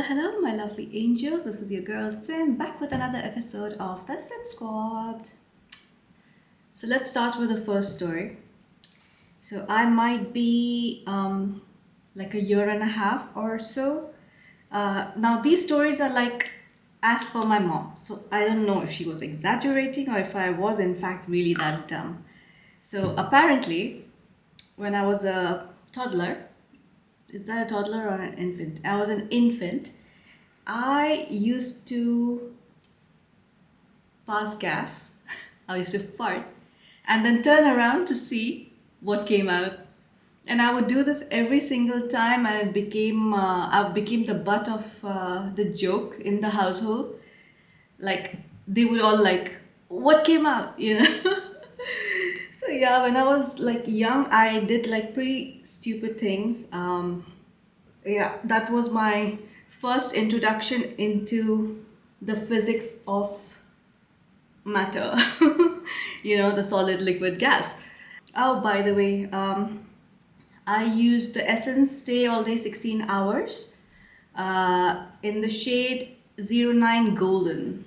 Hello, my lovely angel. This is your girl Sim back with another episode of the Sim Squad. So let's start with the first story. So I might be like a year and a half or so. Now these stories are like as per my mom. So I don't know if she was exaggerating or if I was in fact really that dumb. So apparently, when I was a toddler, is that a toddler or an infant? I was an infant. I used to pass gas. I used to fart and then turn around to see what came out. And I would do this every single time, and I became the butt of the joke in the household. Like they would all like, "What came out?" So yeah, when I was like young, I did like pretty stupid things. Yeah, that was my first introduction into the physics of matter. The solid liquid gas. Oh, by the way, I used the Essence Stay All Day 16 hours in the shade 09 golden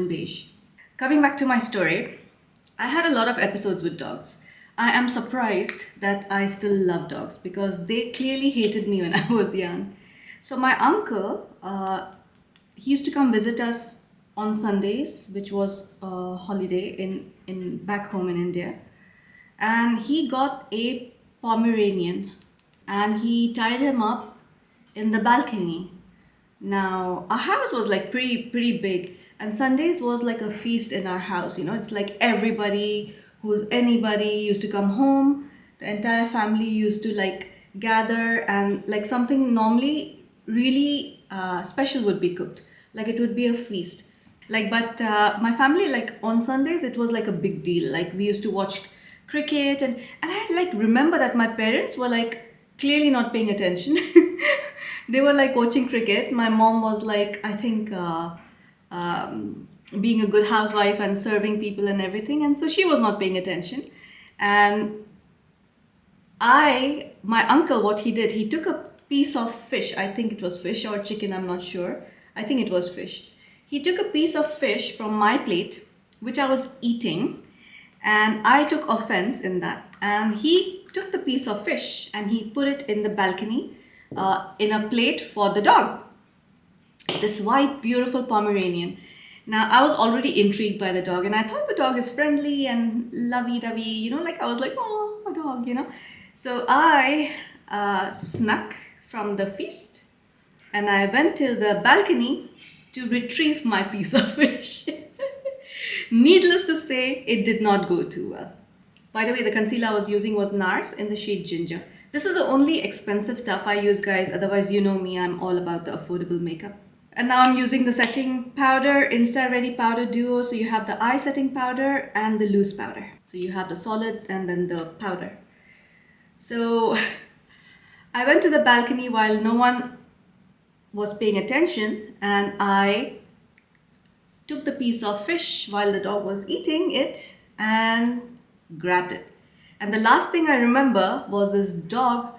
beige. Coming back to my story, I had a lot of episodes with dogs. I am surprised that I still love dogs because they clearly hated me when I was young. So my uncle, he used to come visit us on Sundays, which was a holiday in back home in India, and he got a Pomeranian, and he tied him up in the balcony. Now, our house was like pretty big, and Sundays was like a feast in our house. It's like everybody who's anybody used to come home. The entire family used to like gather, and like something normally really special would be cooked. Like it would be a feast. But my family, like on Sundays, it was like a big deal. Like we used to watch cricket, and I like remember that my parents were like clearly not paying attention. They were like watching cricket. My mom was like, I think, being a good housewife and serving people and everything, and so she was not paying attention. And my uncle, what he did, he took a piece of fish. I think it was fish or chicken, I'm not sure. I think it was fish. He took a piece of fish from my plate, which I was eating, and I took offense in that. And he took the piece of fish and he put it in the balcony in a plate for the dog. This white, beautiful Pomeranian. Now, I was already intrigued by the dog, and I thought the dog is friendly and lovey-dovey, like I was like, oh, a dog. So I snuck from the feast and I went to the balcony to retrieve my piece of fish. Needless to say, it did not go too well. By the way, the concealer I was using was NARS in the shade Ginger. This is the only expensive stuff I use, guys. Otherwise, you know me, I'm all about the affordable makeup. And now I'm using the setting powder, Insta Ready Powder Duo. So you have the eye setting powder and the loose powder. So you have the solid and then the powder. So I went to the balcony while no one was paying attention, and I took the piece of fish while the dog was eating it and grabbed it. And the last thing I remember was this dog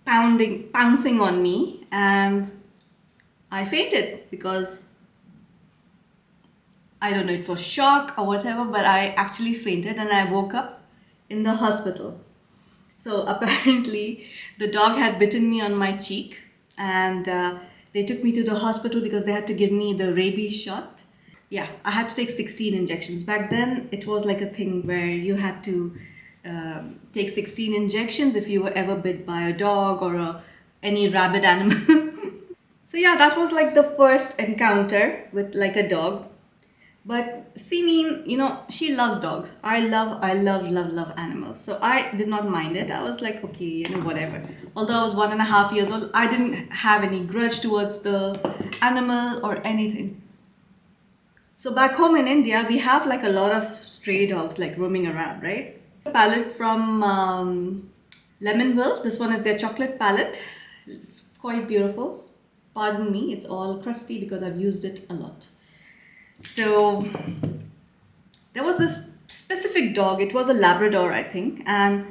pouncing on me, and I fainted because I don't know, it was shock or whatever, but I actually fainted and I woke up in the hospital. So apparently the dog had bitten me on my cheek, and they took me to the hospital because they had to give me the rabies shot. Yeah, I had to take 16 injections. Back then, it was like a thing where you had to take 16 injections if you were ever bit by a dog or any rabid animal. So yeah, that was like the first encounter with like a dog. But Simeen, she loves dogs. I love animals. So I did not mind it. I was like, okay, whatever. Although I was 1.5 years old, I didn't have any grudge towards the animal or anything. So back home in India, we have like a lot of stray dogs like roaming around, right? A palette from Lemonville. This one is their chocolate palette. It's quite beautiful. Pardon me, it's all crusty because I've used it a lot. So there was this specific dog. It was a Labrador, I think, and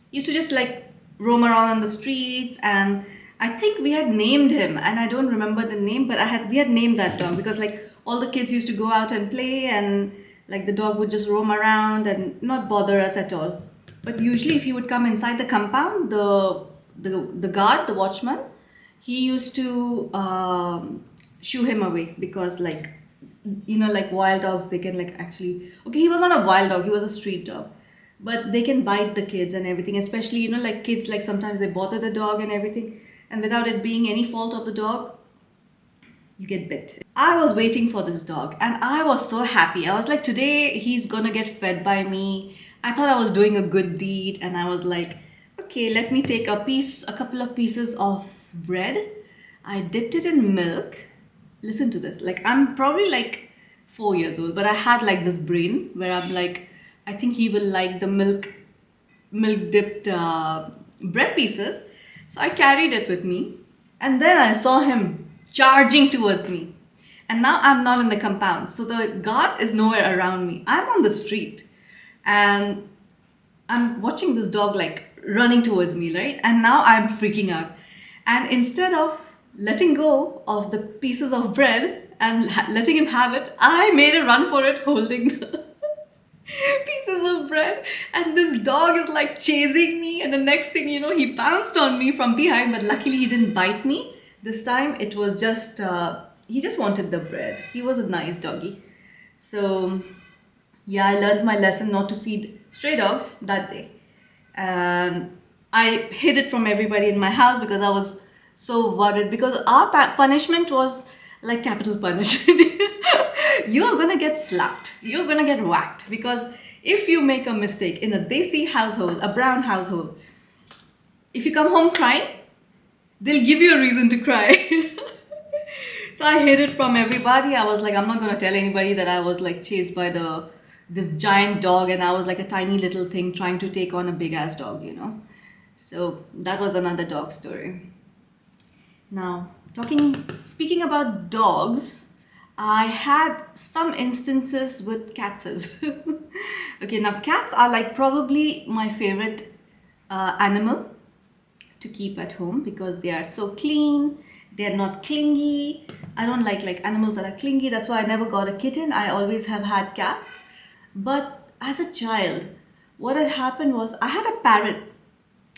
used to just like roam around on the streets. And I think we had named him, and I don't remember the name, but we had named that dog because like all the kids used to go out and play, and like the dog would just roam around and not bother us at all. But usually, if he would come inside the compound, the guard, the watchman, he used to shoo him away because like like wild dogs, they can like actually, okay, he was not a wild dog, he was a street dog, but they can bite the kids and everything, especially like kids, like sometimes they bother the dog and everything, and without it being any fault of the dog, you get bit. I was waiting for this dog and I was so happy. I was like, today he's gonna get fed by me. I thought I was doing a good deed, and I was like, okay, let me take a couple of pieces of bread. I dipped it in milk. Listen to this. Like, I'm probably like 4 years old, but I had like this brain where I'm like, I think he will like the milk dipped bread pieces. So I carried it with me, and then I saw him charging towards me. And now I'm not in the compound, so the guard is nowhere around me. I'm on the street, and I'm watching this dog like running towards me, right? And now I'm freaking out. And instead of letting go of the pieces of bread and letting him have it, I made a run for it holding the pieces of bread. And this dog is like chasing me. And the next thing you know, he pounced on me from behind, but luckily he didn't bite me. This time it was just, he just wanted the bread. He was a nice doggy. So yeah, I learned my lesson not to feed stray dogs that day. And I hid it from everybody in my house because I was so worried, because our punishment was like capital punishment. You're gonna get slapped, you're gonna get whacked, because if you make a mistake in a desi household, a brown household, if you come home crying, they'll give you a reason to cry. So I hid it from everybody. I was like, I'm not gonna tell anybody that I was like chased by this giant dog, and I was like a tiny little thing trying to take on a big ass dog. So that was another dog story. Now, speaking about dogs, I had some instances with cats. Okay, now cats are like probably my favorite animal to keep at home because they are so clean, they're not clingy. I don't like animals that are clingy. That's why I never got a kitten. I always have had cats. But as a child, what had happened was I had a parrot.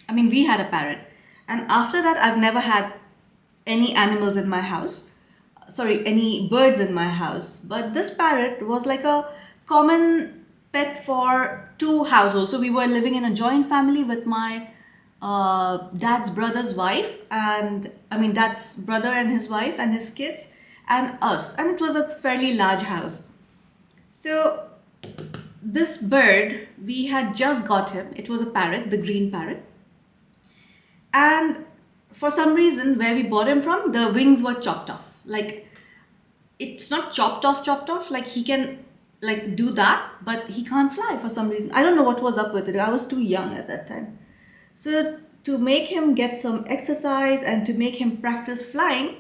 I mean, we had a parrot. And after that, I've never had any animals in my house. Sorry, any birds in my house. But this parrot was like a common pet for two households. So we were living in a joint family with my dad's brother's wife, and I mean dad's brother and his wife and his kids and us, and it was a fairly large house. So this bird, we had just got him. It was a parrot, the green parrot, and for some reason where we bought him from, the wings were chopped off. Like, it's not chopped off, like he can like do that, but he can't fly for some reason. I don't know what was up with it. I was too young at that time. So to make him get some exercise and to make him practice flying,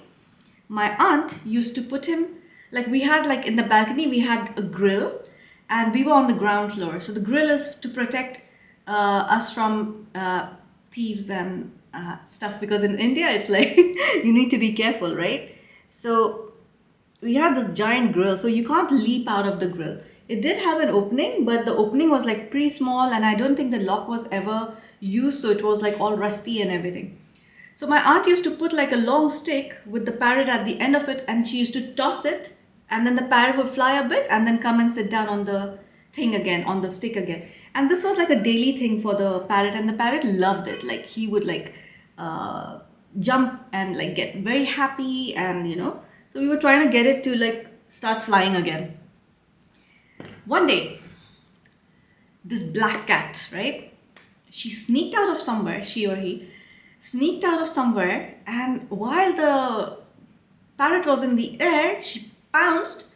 my aunt used to put him, like we had like in the balcony, we had a grill, and we were on the ground floor. So the grill is to protect us from thieves and stuff, because in India it's like you need to be careful, right? So we had this giant grill, so you can't leap out of the grill. It did have an opening, but the opening was like pretty small, and I don't think the lock was ever used, so it was like all rusty and everything. So my aunt used to put like a long stick with the parrot at the end of it, and she used to toss it, and then the parrot would fly a bit and then come and sit down on the thing again, on the stick again. And this was like a daily thing for the parrot, and the parrot loved it. Like he would like jump and like get very happy, and so we were trying to get it to like start flying again. One day, this black cat, right? She sneaked out of somewhere, she or he sneaked out of somewhere, and while the parrot was in the air, she pounced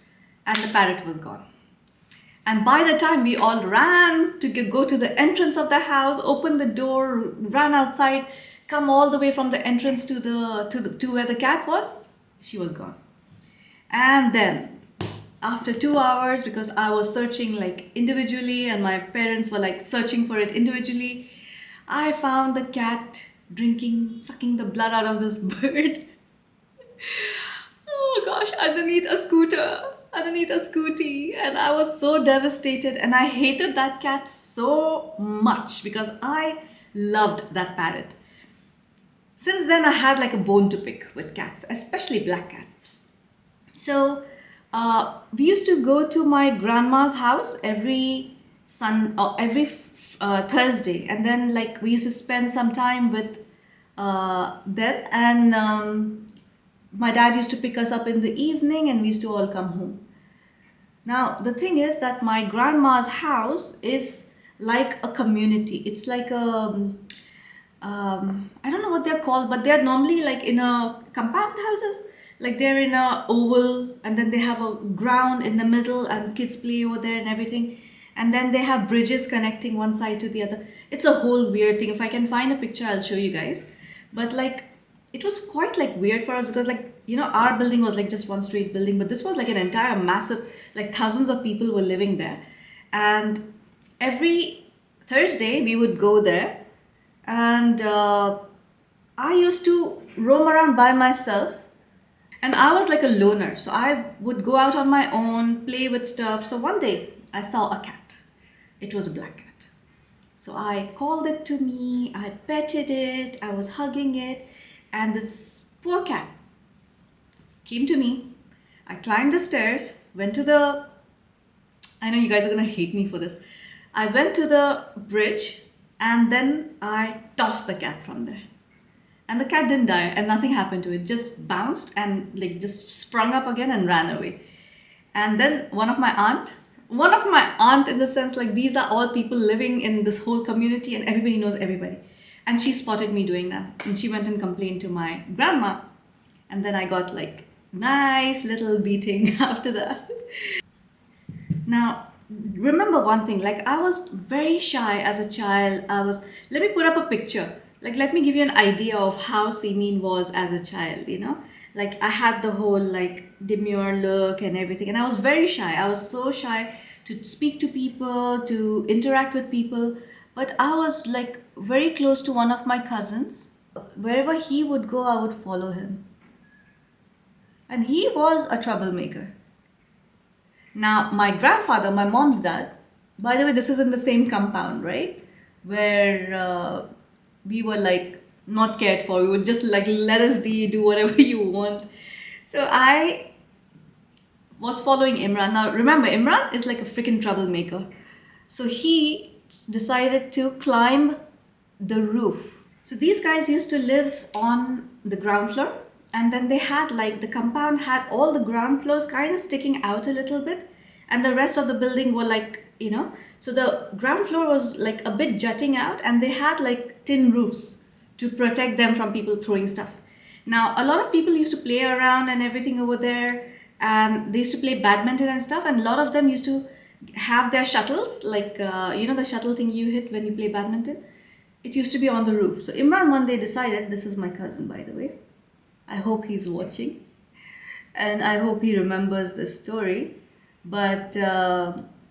and the parrot was gone. And by the time we all ran to go to the entrance of the house, open the door, ran outside, come all the way from the entrance to where the cat was, she was gone. And then after 2 hours, because I was searching like individually and my parents were like searching for it individually, I found the cat sucking the blood out of this bird. Oh gosh, underneath a scooty, and I was so devastated, and I hated that cat so much because I loved that parrot. Since then, I had like a bone to pick with cats, especially black cats. So we used to go to my grandma's house every Thursday, and then like we used to spend some time with them, and my dad used to pick us up in the evening, and we used to all come home. Now the thing is that my grandma's house is like a community. It's like a I don't know what they're called, but they're normally like in a compound houses. Like they're in a oval, and then they have a ground in the middle, and kids play over there and everything. And then they have bridges connecting one side to the other. It's a whole weird thing. If I can find a picture, I'll show you guys. But like, it was quite like weird for us because like, you know, our building was like just one straight building, but this was like an entire massive, like thousands of people were living there. And every Thursday we would go there, and I used to roam around by myself, and I was like a loner, so I would go out on my own, play with stuff. So one day I saw a cat. It was a black cat. So I called it to me, I petted it, I was hugging it, and this poor cat came to me. I climbed the stairs, went to the, I know you guys are gonna hate me for this. I went to the bridge, and then I tossed the cat from there. And the cat didn't die, and nothing happened to it. Just bounced and like just sprung up again and ran away. And then one of my aunt in the sense like these are all people living in this whole community, and everybody knows everybody. And she spotted me doing that, and she went and complained to my grandma. And then I got like nice little beating after that. Now, remember one thing, like I was very shy as a child. Let me put up a picture. Like, let me give you an idea of how Simin was as a child, you know? Like, I had the whole like demure look and everything, and I was very shy. I was so shy to speak to people, to interact with people. But I was like very close to one of my cousins. Wherever he would go, I would follow him. And he was a troublemaker. Now, my grandfather, my mom's dad, by the way, this is in the same compound, right? Where we were like not cared for. We would just like let us be, do whatever you want. So I was following Imran. Now remember, Imran is like a freaking troublemaker. So he decided to climb the roof. So these guys used to live on the ground floor, and then they had like the compound had all the ground floors kind of sticking out a little bit, and the rest of the building were like, you know, so the ground floor was like a bit jutting out, and they had like tin roofs to protect them from people throwing stuff. Now a lot of people used to play around and everything over there, and they used to play badminton and stuff, and a lot of them used to have their shuttles, like you know, the shuttle thing you hit when you play badminton. It used to be on the roof. So Imran one day decided, this is my cousin by the way, I hope he's watching, and I hope he remembers this story. But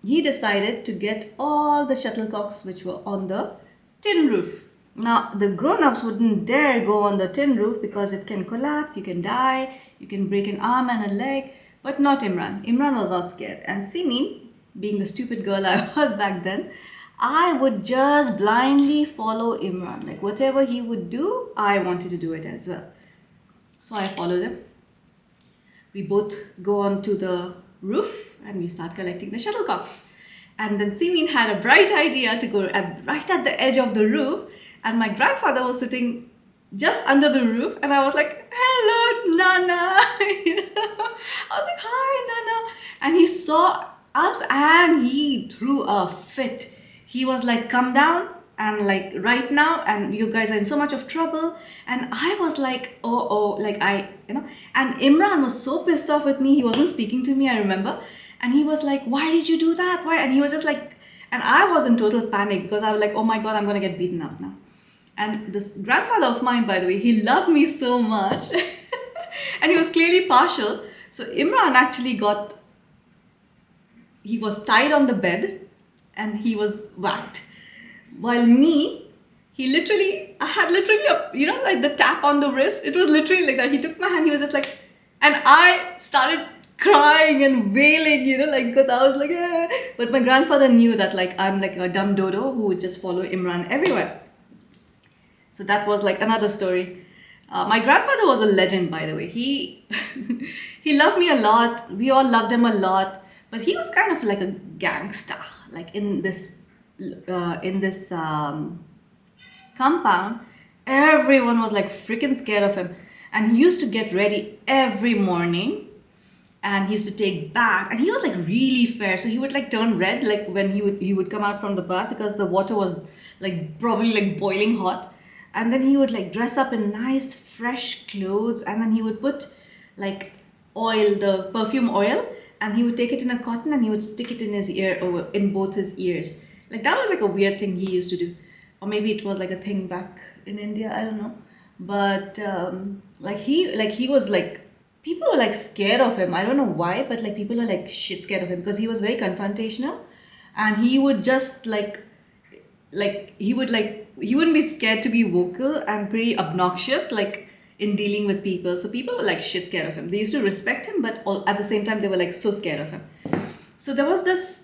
he decided to get all the shuttlecocks which were on the tin roof. Now the grown-ups wouldn't dare go on the tin roof because it can collapse, you can die, you can break an arm and a leg, but not Imran. Imran was not scared. And see me, being the stupid girl I was back then, I would just blindly follow Imran. Like whatever he would do, I wanted to do it as well. So I followed him. We both go on to the roof and we start collecting the shuttlecocks. And then Simin had a bright idea to go right at the edge of the roof, and my grandfather was sitting just under the roof, and I was like, hello Nana. You know? I was like, hi Nana. And he saw us and he threw a fit. He was like, come down, and like right now, and you guys are in so much of trouble. And I was like, oh, like you know, and Imran was so pissed off with me. He wasn't speaking to me, I remember. And he was like, why did you do that? Why? And he was just like, and I was in total panic because I was like, oh my God, I'm going to get beaten up now. And this grandfather of mine, by the way, he loved me so much. And he was clearly partial. So Imran actually he was tied on the bed and he was whacked. While me, He literally, I had literally like the tap on the wrist. It was literally like that. He took my hand. He was just like, and I started crying and wailing, like because I was like, eh. But my grandfather knew that like I'm like a dumb dodo who would just follow Imran everywhere. So that was like another story. My grandfather was a legend, by the way. He he loved me a lot. We all loved him a lot, but he was kind of like a gangster. Like in this compound, everyone was like freaking scared of him, and he used to get ready every morning, and he used to take bath, and he was like really fair, so he would like turn red like when he would come out from the bath because the water was like probably like boiling hot. And then he would like dress up in nice fresh clothes, and then he would put like oil, the perfume oil, and he would take it in a cotton and he would stick it in his ear, or in both his ears. Like that was like a weird thing he used to do, or maybe it was like a thing back in India, I don't know. But like he was like, people were like scared of him. I don't know why, but like people were like shit scared of him because he was very confrontational, and he would just he wouldn't be scared to be vocal and pretty obnoxious like in dealing with people. So people were like shit scared of him. They used to respect him, but at the same time they were like so scared of him. So there was this.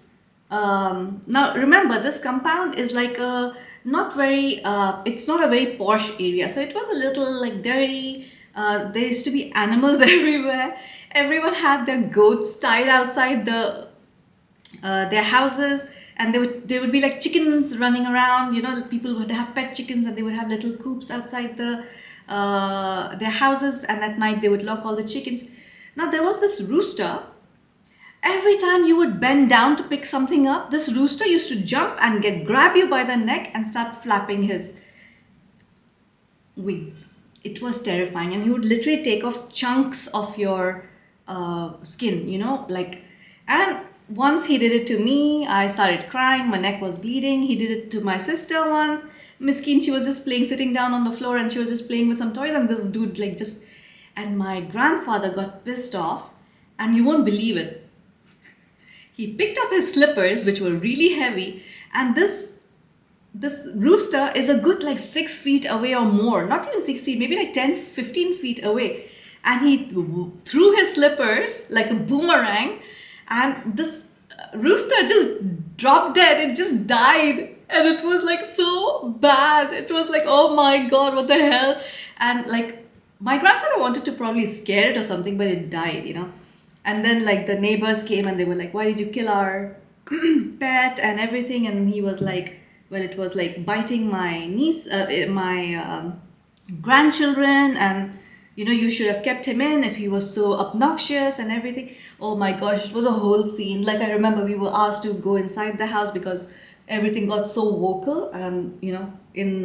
Now remember, this compound is like a not very. It's not a very posh area, so it was a little like dirty. There used to be animals everywhere. Everyone had their goats tied outside their houses, and they would be like chickens running around. People would have pet chickens, and they would have little coops outside their houses, and at night they would lock all the chickens. Now there was this rooster. Every time you would bend down to pick something up, this rooster used to jump and grab you by the neck and start flapping his wings. It was terrifying, and he would literally take off chunks of your skin, like. And once he did it to me, I started crying. My neck was bleeding. He did it to my sister once. Miskeen, she was just playing, sitting down on the floor, and she was just playing with some toys, and this dude like just. And my grandfather got pissed off, and you won't believe it. He picked up his slippers, which were really heavy, and this rooster is a good like 6 feet away or more, not even 6 feet, maybe like 10, 15 feet away. And he threw his slippers like a boomerang, and this rooster just dropped dead. It just died. And it was like so bad. It was like, oh my god, what the hell? And like my grandfather wanted to probably scare it or something, but it died. And then like the neighbors came and they were like, why did you kill our pet and everything? And he was like, well, it was like biting my niece, my grandchildren, and you should have kept him in if he was so obnoxious and everything. Oh my gosh, it was a whole scene. Like I remember we were asked to go inside the house because everything got so vocal, and in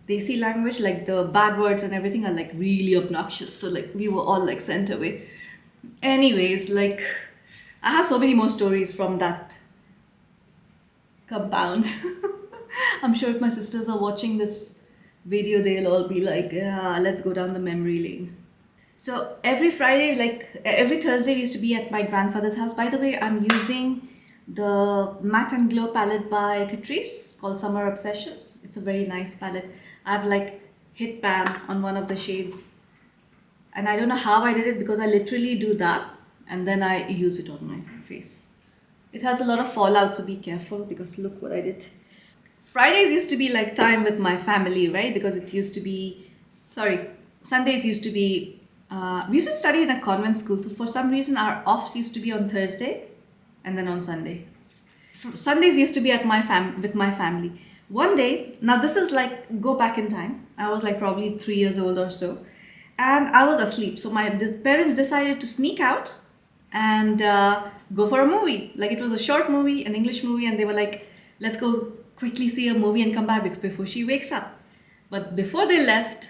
Desi language, like the bad words and everything are like really obnoxious. So like we were all like sent away. Anyways, like I have so many more stories from that compound. I'm sure if my sisters are watching this video, they'll all be like, yeah, let's go down the memory lane. So every Friday, like every Thursday, we used to be at my grandfather's house. By the way, I'm using the Matte and Glow palette by Catrice called Summer Obsessions. It's a very nice palette. I've like hit pan on one of the shades, and I don't know how I did it because I literally do that and then I use it on my face. It has a lot of fallout, so be careful because look what I did. Fridays used to be like time with my family, right? Because it used to be, Sundays used to be, we used to study in a convent school. So for some reason, our offs used to be on Thursday and then on Sunday. Sundays used to be with my family. One day, now this is like, go back in time. I was like probably 3 years old or so. And I was asleep. So my parents decided to sneak out and go for a movie. Like it was a short movie, an English movie. And they were like, let's go quickly see a movie and come back before she wakes up. But before they left,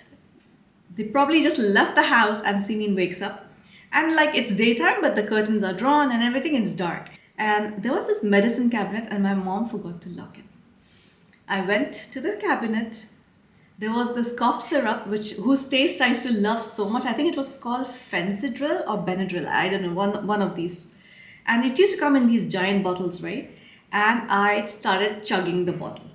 they probably just left the house and Simin wakes up. And like it's daytime, but the curtains are drawn and everything, it's dark. And there was this medicine cabinet and my mom forgot to lock it. I went to the cabinet. There was this cough syrup, whose taste I used to love so much. I think it was called Fencidril or Benadryl. I don't know, one of these. And it used to come in these giant bottles, right? And I started chugging the bottle.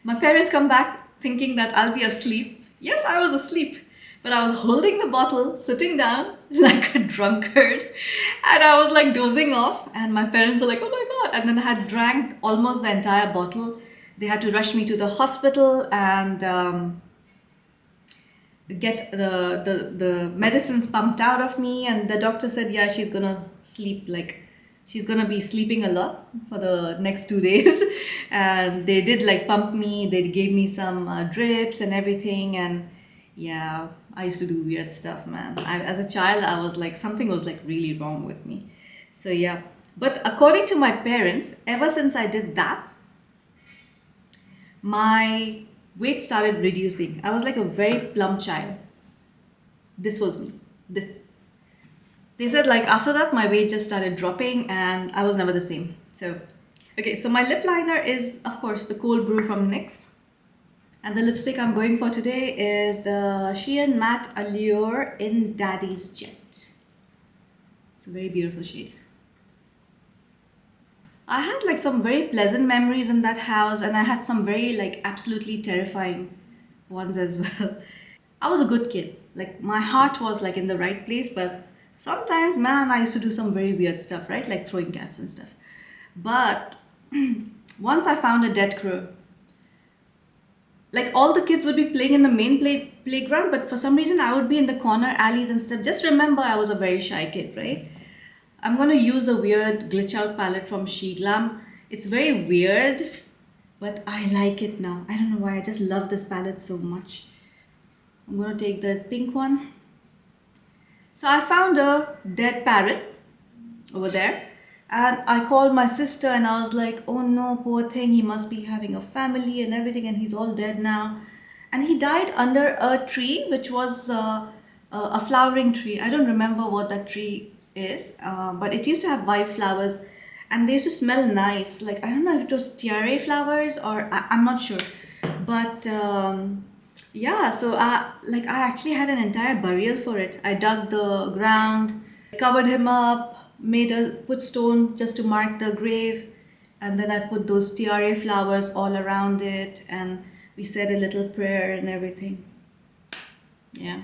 My parents come back thinking that I'll be asleep. Yes, I was asleep, but I was holding the bottle, sitting down like a drunkard, and I was like dozing off. And my parents were like, "Oh my god!" And then I had drank almost the entire bottle. They had to rush me to the hospital and get the medicines pumped out of me. And the doctor said, "Yeah, she's gonna sleep like." She's gonna be sleeping a lot for the next 2 days. And they did like pump me, they gave me some drips and everything. And yeah, I used to do weird stuff, man. As a child, I was like, something was like really wrong with me. So yeah. But according to my parents, ever since I did that, my weight started reducing. I was like a very plump child. This was me. This. They said like after that my weight just started dropping and I was never the same. So okay, so my lip liner is of course the cold brew from NYX. And the lipstick I'm going for today is the Shein Matte Allure in Daddy's Jet. It's a very beautiful shade. I had like some very pleasant memories in that house, and I had some very like absolutely terrifying ones as well. I was a good kid. Like my heart was like in the right place, but sometimes, man, I used to do some very weird stuff, right? Like throwing cats and stuff. But once I found a dead crow. Like all the kids would be playing in the main playground, but for some reason I would be in the corner alleys and stuff. Just remember, I was a very shy kid, right? I'm gonna use a weird glitch out palette from She Glam. It's very weird, but I like it now. I don't know why. I just love this palette so much. I'm gonna take the pink one. So I found a dead parrot over there, and I called my sister and I was like, "Oh no, poor thing, he must be having a family and everything, and he's all dead now." And he died under a tree, which was a flowering tree. I don't remember what that tree is, but it used to have white flowers and they used to smell nice. Like, I don't know if it was tiare flowers or I'm not sure. But yeah, so I actually had an entire burial for it. I dug the ground, covered him up, put stone just to mark the grave, and then I put those tiare flowers all around it, and we said a little prayer and everything. Yeah.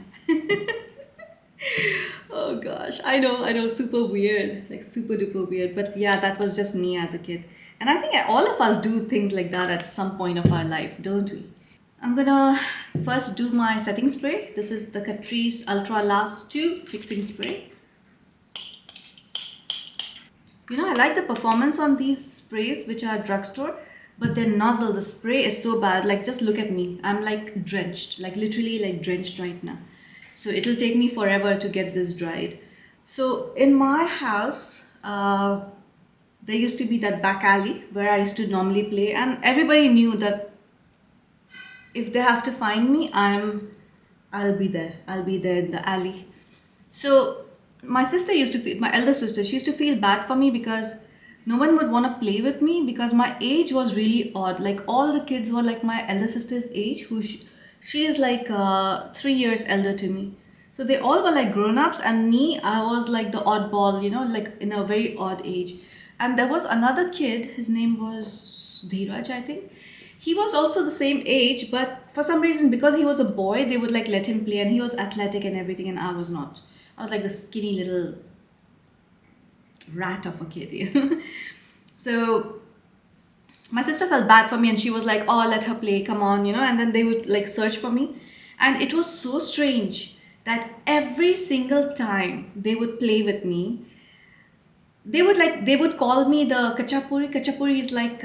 Oh gosh, I know, super weird, like super duper weird. But yeah, that was just me as a kid. And I think all of us do things like that at some point of our life, don't we? I'm gonna first do my setting spray. This is the Catrice Ultra Last 2 Fixing Spray. You know, I like the performance on these sprays, which are drugstore, but their nozzle, the spray is so bad. Like, just look at me. I'm like drenched, like literally like drenched right now. So it'll take me forever to get this dried. So in my house, there used to be that back alley where I used to normally play, and everybody knew that if they have to find me, I'll be there. I'll be there in the alley. So my sister used to feel, my elder sister, she used to feel bad for me because no one would want to play with me because my age was really odd. Like all the kids were like my elder sister's age, she is like 3 years elder to me. So they all were like grown-ups, and me, I was like the oddball, you know, like in a very odd age. And there was another kid, his name was Dheeraj, I think. He was also the same age, but for some reason, because he was a boy, they would like let him play, and he was athletic and everything, and I was not. I was like the skinny little rat of a kid, you know. So my sister felt bad for me, and she was like, "Oh, let her play, come on," you know. And then they would like search for me, and it was so strange that every single time they would play with me, they would call me the kachapuri. Kachapuri is like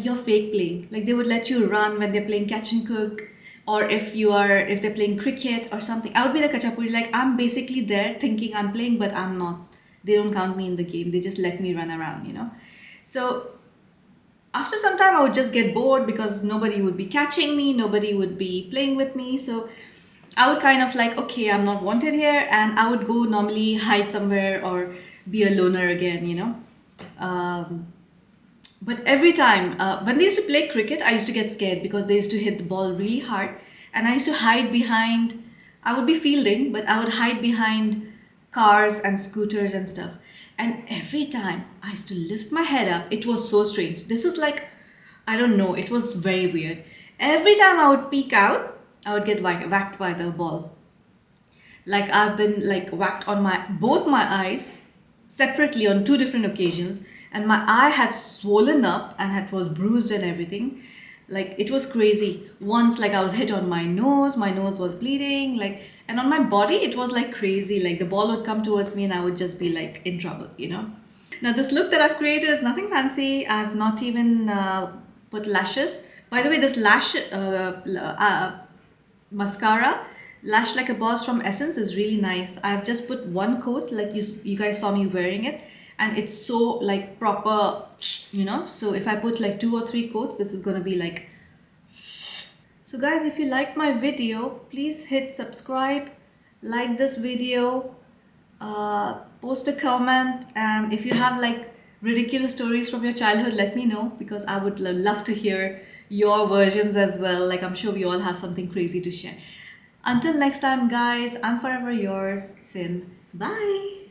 you're fake playing. Like they would let you run when they're playing catch and cook, or if they're playing cricket or something. I would be the kachapuri. Like I'm basically there thinking I'm playing, but I'm not. They don't count me in the game. They just let me run around, you know. So after some time I would just get bored because nobody would be catching me, nobody would be playing with me. So I would kind of like, okay, I'm not wanted here, and I would go normally hide somewhere or be a loner again, you know. Um, but every time when they used to play cricket, I used to get scared because they used to hit the ball really hard, and I used to hide behind. I would be fielding, but I would hide behind cars and scooters and stuff. And every time I used to lift my head up, it was so strange. This is like I don't know, it was very weird. Every time I would peek out, I would get whacked by the ball. Like I've been like whacked on my both my eyes separately on two different occasions, and my eye had swollen up and had was bruised and everything. Like it was crazy. Once like I was hit on my nose was bleeding, like, and on my body it was like crazy. Like the ball would come towards me and I would just be like in trouble, you know. Now this look that I've created is nothing fancy. I've not even put lashes. By the way, this lash mascara Lash Like a Boss from Essence is really nice. I've just put one coat, like you guys saw me wearing it, and it's so like proper, you know. So if I put like 2 or 3 coats, this is gonna be like. So guys, if you liked my video, please hit subscribe, like this video, post a comment, and if you have like ridiculous stories from your childhood, let me know, because I would love to hear your versions as well. Like I'm sure we all have something crazy to share. Until next time guys, I'm forever yours, Sin. Bye!